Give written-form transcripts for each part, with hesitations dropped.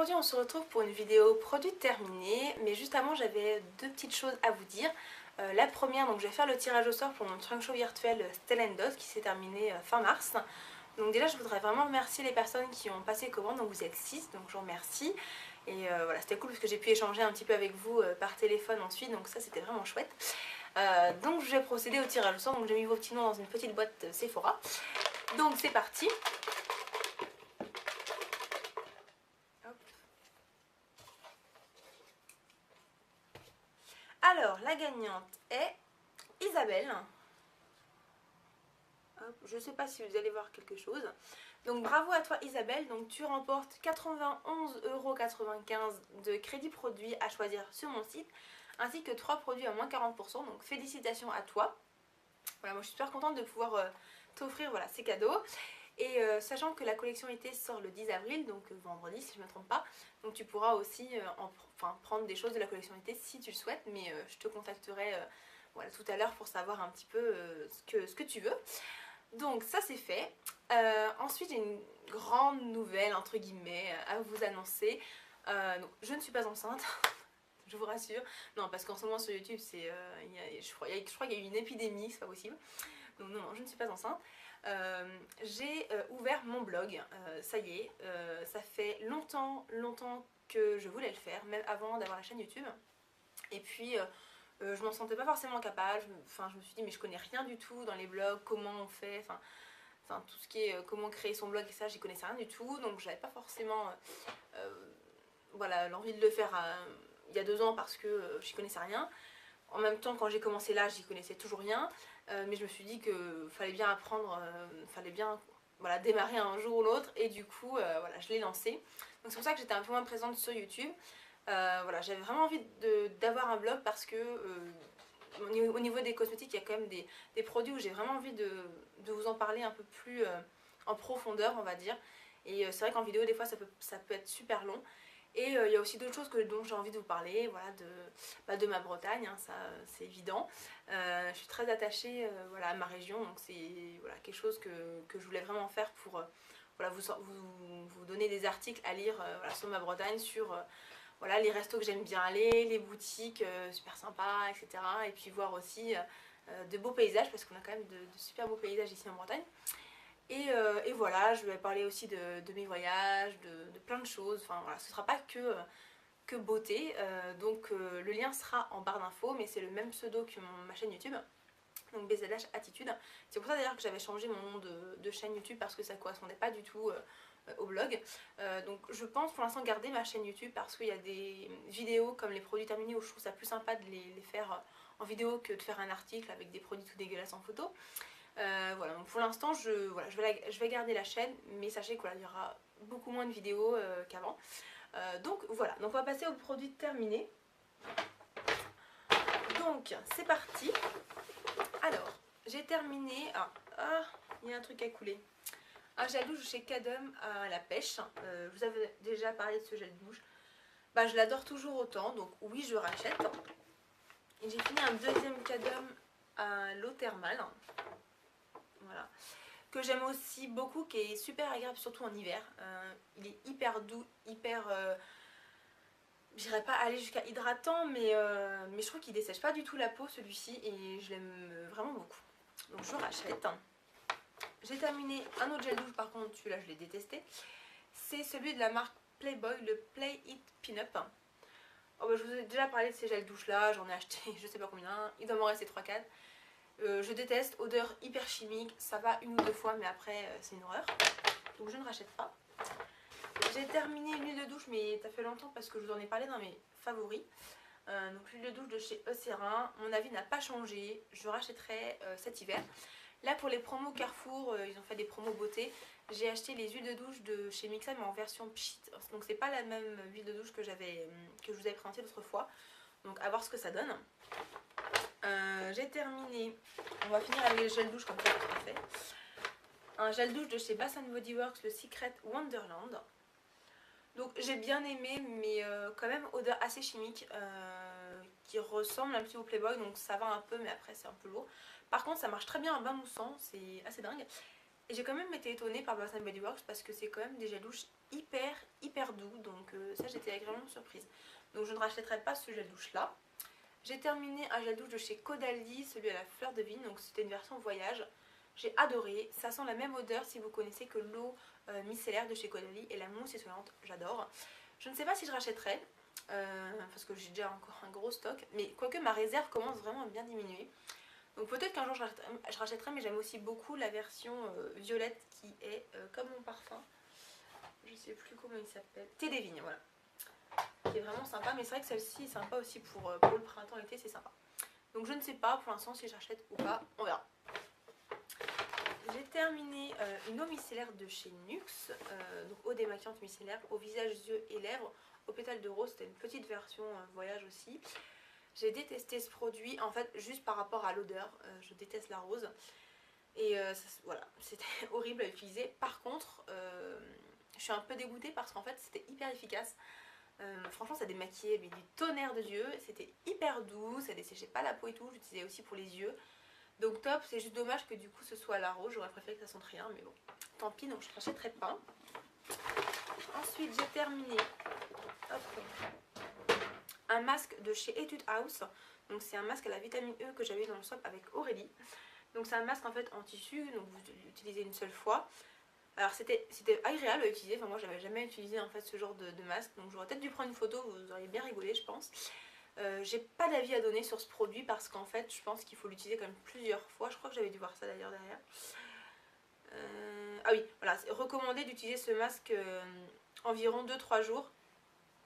aujourd'hui on se retrouve pour une vidéo produit terminée, mais juste avant j'avais deux petites choses à vous dire. La première, donc je vais faire le tirage au sort pour mon trunk show virtuel Stellendos qui s'est terminé fin mars. Donc déjà je voudrais vraiment remercier les personnes qui ont passé commande, donc vous êtes 6, donc je vous remercie. Et voilà, c'était cool parce que j'ai pu échanger un petit peu avec vous par téléphone ensuite, donc ça c'était vraiment chouette. Donc je vais procéder au tirage au sort, donc j'ai mis vos petits noms dans une petite boîte Sephora. Donc c'est parti. Alors, la gagnante est Isabelle. Hop, je ne sais pas si vous allez voir quelque chose. Donc bravo à toi Isabelle, donc tu remportes 91,95 € de crédit produit à choisir sur mon site, ainsi que 3 produits à moins 40%, donc félicitations à toi. Voilà, moi je suis super contente de pouvoir t'offrir voilà, ces cadeaux. Et sachant que la collection été sort le 10 avril, donc vendredi si je ne me trompe pas, donc tu pourras aussi prendre des choses de la collection été si tu le souhaites, mais je te contacterai voilà, tout à l'heure pour savoir un petit peu ce que tu veux. Donc ça c'est fait. Ensuite j'ai une grande nouvelle entre guillemets à vous annoncer. Donc, je ne suis pas enceinte. Je vous rassure. Non, parce qu'en ce moment sur YouTube, je crois qu'il y a eu une épidémie, c'est pas possible. Donc non, je ne suis pas enceinte. J'ai ouvert mon blog, ça y est, ça fait longtemps que je voulais le faire, même avant d'avoir la chaîne YouTube. Et puis je m'en sentais pas forcément capable, je me suis dit mais je connais rien du tout dans les blogs, comment on fait, tout ce qui est comment créer son blog et ça, j'y connaissais rien du tout, donc j'avais pas forcément voilà, l'envie de le faire il y a 2 ans parce que j'y connaissais rien. En même temps, quand j'ai commencé là, j'y connaissais toujours rien, mais je me suis dit qu'il fallait bien apprendre, fallait bien voilà, démarrer un jour ou l'autre, et du coup, voilà, je l'ai lancé. Donc c'est pour ça que j'étais un peu moins présente sur YouTube. Voilà, j'avais vraiment envie d'avoir un blog parce que au niveau des cosmétiques, il y a quand même des produits où j'ai vraiment envie de vous en parler un peu plus en profondeur, on va dire. Et c'est vrai qu'en vidéo, des fois, ça peut être super long. Et il y a aussi d'autres choses dont j'ai envie de vous parler, voilà, de ma Bretagne, hein, ça c'est évident. Je suis très attachée voilà, à ma région, donc c'est voilà, quelque chose que je voulais vraiment faire pour voilà, vous donner des articles à lire voilà, sur ma Bretagne, sur voilà, les restos que j'aime bien aller, les boutiques super sympas, etc. Et puis voir aussi de beaux paysages, parce qu'on a quand même de super beaux paysages ici en Bretagne. Et voilà, je vais parler aussi de mes voyages, de plein de choses. Enfin voilà, ce ne sera pas que beauté. Donc le lien sera en barre d'infos, mais c'est le même pseudo que ma chaîne YouTube. Donc BZH Attitude. C'est pour ça d'ailleurs que j'avais changé mon nom de chaîne YouTube parce que ça ne correspondait pas du tout au blog. Donc je pense pour l'instant garder ma chaîne YouTube parce qu'il y a des vidéos comme les produits terminés où je trouve ça plus sympa de les faire en vidéo que de faire un article avec des produits tout dégueulasses en photo. Voilà, donc pour l'instant je vais garder la chaîne, mais sachez qu'il y aura beaucoup moins de vidéos qu'avant. Donc voilà, donc on va passer aux produits terminés. Donc c'est parti. Alors, j'ai terminé. Il y a un truc à couler. Un gel douche chez Cadum à la pêche. Je vous avais déjà parlé de ce gel douche. Bah, je l'adore toujours autant, donc oui, je rachète. Et j'ai fini un deuxième Cadum à l'eau thermale. Voilà. Que j'aime aussi beaucoup, qui est super agréable, surtout en hiver. Il est hyper doux, hyper... j'irais pas aller jusqu'à hydratant, mais je trouve qu'il dessèche pas du tout la peau, celui-ci, et je l'aime vraiment beaucoup. Donc je rachète. J'ai terminé un autre gel douche, par contre celui-là je l'ai détesté. C'est celui de la marque Playboy, le Play It Pin-Up. Oh bah, je vous ai déjà parlé de ces gels douche là, j'en ai acheté je sais pas combien, il doit m'en rester 3-4. Je déteste, odeur hyper chimique, ça va 1 ou 2 fois mais après c'est une horreur. Donc je ne rachète pas. J'ai terminé une huile de douche mais ça fait longtemps parce que je vous en ai parlé dans mes favoris. Donc l'huile de douche de chez Eucerin, mon avis n'a pas changé, je rachèterai cet hiver. Là pour les promos Carrefour, ils ont fait des promos beauté. J'ai acheté les huiles de douche de chez Mixa mais en version pchit. Donc c'est pas la même huile de douche que je vous avais présentée l'autre fois. Donc à voir ce que ça donne. J'ai terminé, on va finir avec les gels douche comme ça c'est fait. Un gel douche de chez Bath Body Works, le Secret Wonderland. Donc j'ai bien aimé mais quand même odeur assez chimique qui ressemble un petit peu au Playboy, donc ça va un peu mais après c'est un peu lourd. Par contre ça marche très bien en bain moussant, c'est assez dingue. Et j'ai quand même été étonnée par Bath Body Works parce que c'est quand même des gels douches hyper doux, donc ça j'étais agréablement surprise. Donc je ne rachèterai pas ce gel douche là. J'ai terminé un gel douche de chez Caudalie, celui à la fleur de vigne, donc c'était une version voyage. J'ai adoré, ça sent la même odeur si vous connaissez que l'eau micellaire de chez Caudalie et la mousse essuyante, j'adore. Je ne sais pas si je rachèterai, parce que j'ai déjà encore un gros stock, mais quoique ma réserve commence vraiment à bien diminuer. Donc peut-être qu'un jour je rachèterai, mais j'aime aussi beaucoup la version violette qui est comme mon parfum. Je sais plus comment il s'appelle. Thé des vignes, voilà. Qui est vraiment sympa, mais c'est vrai que celle-ci est sympa aussi pour le printemps-été, c'est sympa. Donc je ne sais pas pour l'instant si j'achète ou pas, on verra. J'ai terminé une eau micellaire de chez Nuxe, donc eau démaquillante micellaire au visage, yeux et lèvres, au pétale de rose, c'était une petite version voyage aussi. J'ai détesté ce produit, en fait juste par rapport à l'odeur, je déteste la rose. Et voilà, c'était horrible à utiliser. Par contre, je suis un peu dégoûtée parce qu'en fait c'était hyper efficace. Franchement ça démaquillait mais du tonnerre de Dieu, c'était hyper doux, ça desséchait pas la peau et tout, j'utilisais aussi pour les yeux. Donc top, c'est juste dommage que du coup ce soit à la rose, j'aurais préféré que ça sente rien, mais bon, tant pis, donc je ne rachèterai pas. Ensuite j'ai terminé un masque de chez Etude House, donc c'est un masque à la vitamine E que j'avais dans le swap avec Aurélie. Donc c'est un masque en fait en tissu, donc vous l'utilisez une seule fois. Alors c'était agréable à utiliser, enfin moi j'avais jamais utilisé en fait ce genre de masque, donc j'aurais peut-être dû prendre une photo, vous auriez bien rigolé je pense. J'ai pas d'avis à donner sur ce produit parce qu'en fait je pense qu'il faut l'utiliser quand même plusieurs fois, je crois que j'avais dû voir ça d'ailleurs derrière. Ah oui, voilà, c'est recommandé d'utiliser ce masque environ 2-3 jours,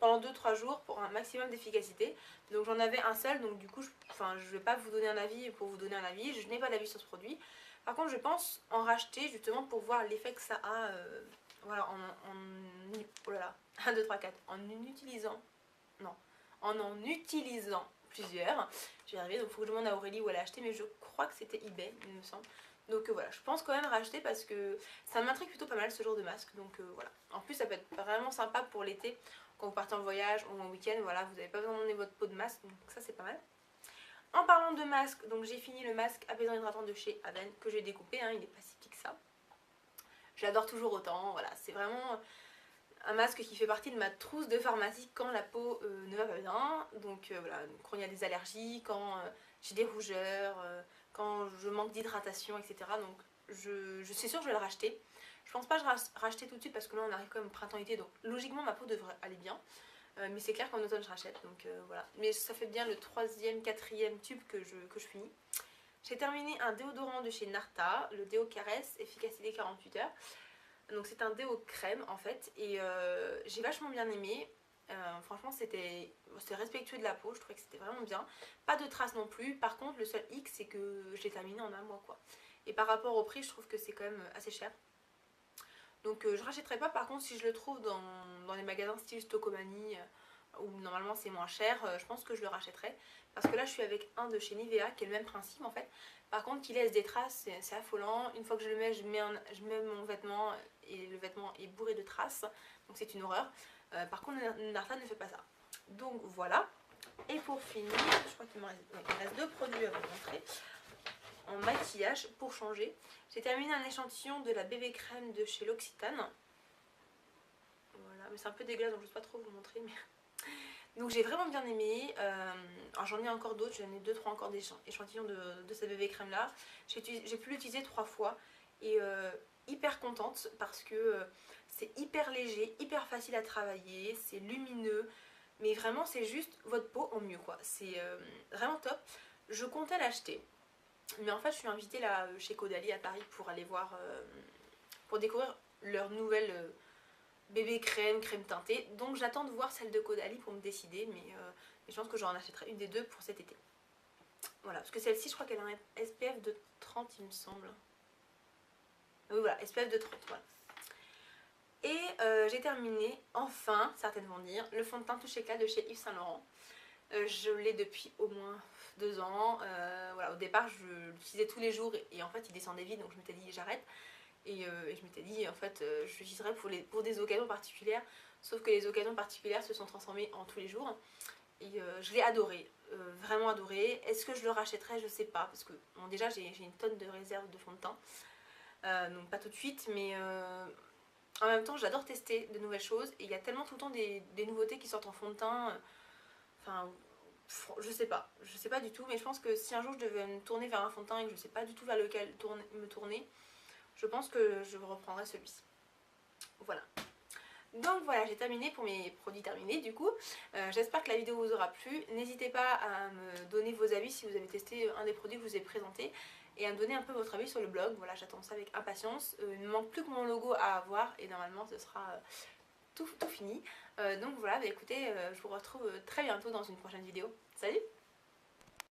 pendant 2-3 jours pour un maximum d'efficacité. Donc j'en avais un seul, donc du coup je vais pas vous donner un avis pour vous donner un avis, je n'ai pas d'avis sur ce produit. Par contre je pense en racheter justement pour voir l'effet que ça a voilà, oh là là, 1, 2, 3, 4, en utilisant plusieurs. Je vais y arriver, donc il faut que je demande à Aurélie où elle a acheté, mais je crois que c'était eBay, il me semble. Donc voilà, je pense quand même racheter parce que ça m'intrigue plutôt pas mal ce genre de masque. Donc voilà. En plus ça peut être vraiment sympa pour l'été, quand vous partez en voyage ou en week-end, voilà, vous n'avez pas besoin d'emmener votre peau de masque, donc ça c'est pas mal. En parlant de masque, donc j'ai fini le masque apaisant hydratant de chez Aven que j'ai découpé, hein, il est pas si petit que ça. Je l'adore toujours autant, voilà, c'est vraiment un masque qui fait partie de ma trousse de pharmacie quand la peau ne va pas bien. Donc voilà, quand il y a des allergies, quand j'ai des rougeurs, quand je manque d'hydratation, etc. Donc je suis sûre que je vais le racheter. Je pense pas racheter tout de suite parce que là on arrive quand même au printemps-été, donc logiquement ma peau devrait aller bien. Mais c'est clair qu'en automne je rachète, donc voilà. Mais ça fait bien le 3e, 4e tube que je finis. J'ai terminé un déodorant de chez Narta, le déo Caresse, efficacité 48 heures. Donc c'est un déo crème en fait, et j'ai vachement bien aimé. Franchement c'était respectueux de la peau, je trouvais que c'était vraiment bien. Pas de traces non plus, par contre le seul hic c'est que je l'ai terminé en un mois quoi. Et par rapport au prix je trouve que c'est quand même assez cher. Donc je rachèterai pas, par contre si je le trouve dans les magasins style Stocomanie où normalement c'est moins cher, je pense que je le rachèterai. Parce que là je suis avec un de chez Nivea qui est le même principe en fait. Par contre qui laisse des traces, c'est affolant. Une fois que je le mets, je mets mon vêtement et le vêtement est bourré de traces. Donc c'est une horreur. Par contre Narta ne fait pas ça. Donc voilà. Et pour finir, je crois qu'il me reste 2 produits à vous montrer. En maquillage pour changer. J'ai terminé un échantillon de la bébé crème de chez L'Occitane. Voilà, mais c'est un peu dégueulasse donc je ne sais pas trop vous montrer. Mais... Donc j'ai vraiment bien aimé. Alors j'en ai encore d'autres, j'en ai 2-3 encore d'échantillons de cette bébé crème là. J'ai pu l'utiliser 3 fois et hyper contente parce que c'est hyper léger, hyper facile à travailler, c'est lumineux. Mais vraiment c'est juste votre peau en mieux quoi. C'est vraiment top. Je comptais l'acheter. Mais en fait je suis invitée là chez Caudalie à Paris pour aller voir, pour découvrir leur nouvelle bébé crème teintée. Donc j'attends de voir celle de Caudalie pour me décider, mais je pense que j'en achèterai une des deux pour cet été. Voilà, parce que celle-ci je crois qu'elle a un SPF de 30 il me semble. Oui voilà, SPF de 30, voilà. Et j'ai terminé, enfin, certaines vont dire, le fond de teint Touche Éclat de chez Yves Saint Laurent. Je l'ai depuis au moins 2 ans. Voilà, au départ je l'utilisais tous les jours et en fait il descendait vite donc je m'étais dit j'arrête. Et je m'étais dit en fait je l'utiliserais pour des occasions particulières. Sauf que les occasions particulières se sont transformées en tous les jours. Et je l'ai adoré, vraiment adoré. Est-ce que je le rachèterais? Je sais pas. Parce que bon, déjà j'ai une tonne de réserve de fond de teint. Donc pas tout de suite mais En même temps, j'adore tester de nouvelles choses et il y a tellement tout le temps des nouveautés qui sortent en fond de teint. Enfin, je sais pas du tout, mais je pense que si un jour je devais me tourner vers un fond de teint et que je sais pas du tout vers lequel me tourner, je pense que je reprendrai celui-ci. Voilà. Donc voilà, j'ai terminé pour mes produits terminés du coup. J'espère que la vidéo vous aura plu. N'hésitez pas à me donner vos avis si vous avez testé un des produits que je vous ai présentés et à me donner un peu votre avis sur le blog. Voilà, j'attends ça avec impatience. Il ne me manque plus que mon logo à avoir et normalement ce sera tout fini. Donc voilà, bah écoutez, je vous retrouve très bientôt dans une prochaine vidéo. Salut!